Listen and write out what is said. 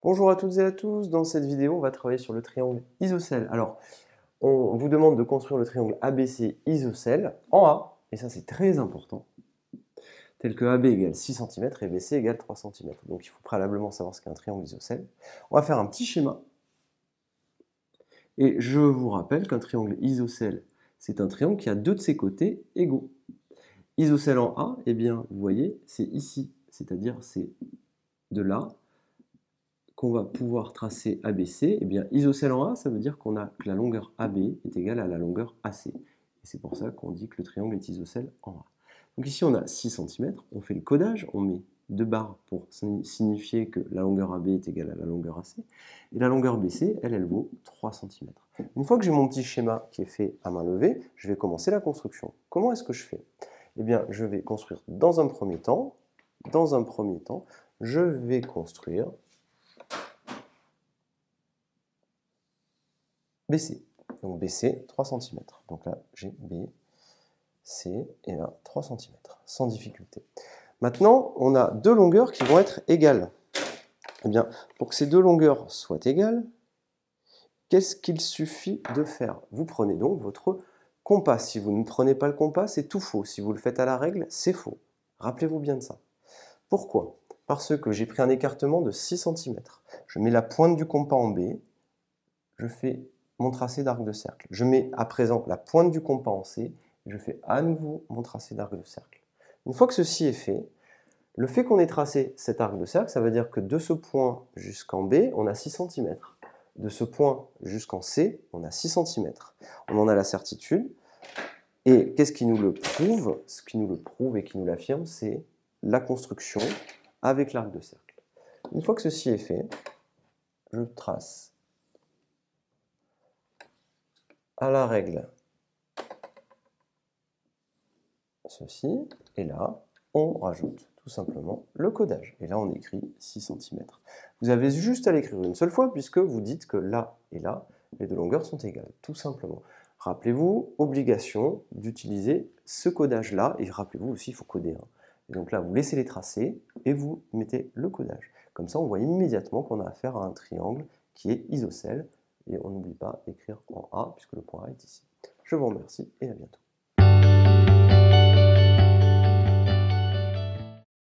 Bonjour à toutes et à tous, dans cette vidéo on va travailler sur le triangle isocèle. Alors on vous demande de construire le triangle ABC isocèle en A, et ça c'est très important, tel que AB égale 6 cm et BC égale 3 cm. Donc il faut préalablement savoir ce qu'est un triangle isocèle. On va faire un petit schéma, et je vous rappelle qu'un triangle isocèle c'est un triangle qui a deux de ses côtés égaux. Isocèle en A, eh bien vous voyez, c'est ici, c'est-à-dire c'est de là qu'on va pouvoir tracer ABC, eh bien isocèle en A, ça veut dire qu'on a que la longueur AB est égale à la longueur AC. Et c'est pour ça qu'on dit que le triangle est isocèle en A. Donc ici on a 6 cm, on fait le codage, on met deux barres pour signifier que la longueur AB est égale à la longueur AC, et la longueur BC, elle vaut 3 cm. Une fois que j'ai mon petit schéma qui est fait à main levée, je vais commencer la construction. Comment est-ce que je fais? Eh bien je vais construire dans un premier temps, je vais construire BC. Donc BC, 3 cm. Donc là, j'ai B, C, et là, 3 cm, sans difficulté. Maintenant, on a deux longueurs qui vont être égales. Eh bien, pour que ces deux longueurs soient égales, qu'est-ce qu'il suffit de faire? Vous prenez donc votre compas. Si vous ne prenez pas le compas, c'est tout faux. Si vous le faites à la règle, c'est faux. Rappelez-vous bien de ça. Pourquoi? Parce que j'ai pris un écartement de 6 cm. Je mets la pointe du compas en B, je fais mon tracé d'arc de cercle. Je mets à présent la pointe du compas en C, et je fais à nouveau mon tracé d'arc de cercle. Une fois que ceci est fait, le fait qu'on ait tracé cet arc de cercle, ça veut dire que de ce point jusqu'en B, on a 6 cm. De ce point jusqu'en C, on a 6 cm. On en a la certitude. Et qu'est-ce qui nous le prouve? Ce qui nous le prouve et qui nous l'affirme, c'est la construction avec l'arc de cercle. Une fois que ceci est fait, je trace à la règle ceci, et là, on rajoute tout simplement le codage. Et là, on écrit 6 cm. Vous avez juste à l'écrire une seule fois, puisque vous dites que là et là, les deux longueurs sont égales, tout simplement. Rappelez-vous, obligation d'utiliser ce codage-là, et rappelez-vous aussi, il faut coder. Et donc là, vous laissez les tracés, et vous mettez le codage. Comme ça, on voit immédiatement qu'on a affaire à un triangle qui est isocèle, et on n'oublie pas d'écrire en A, puisque le point A est ici. Je vous remercie, et à bientôt.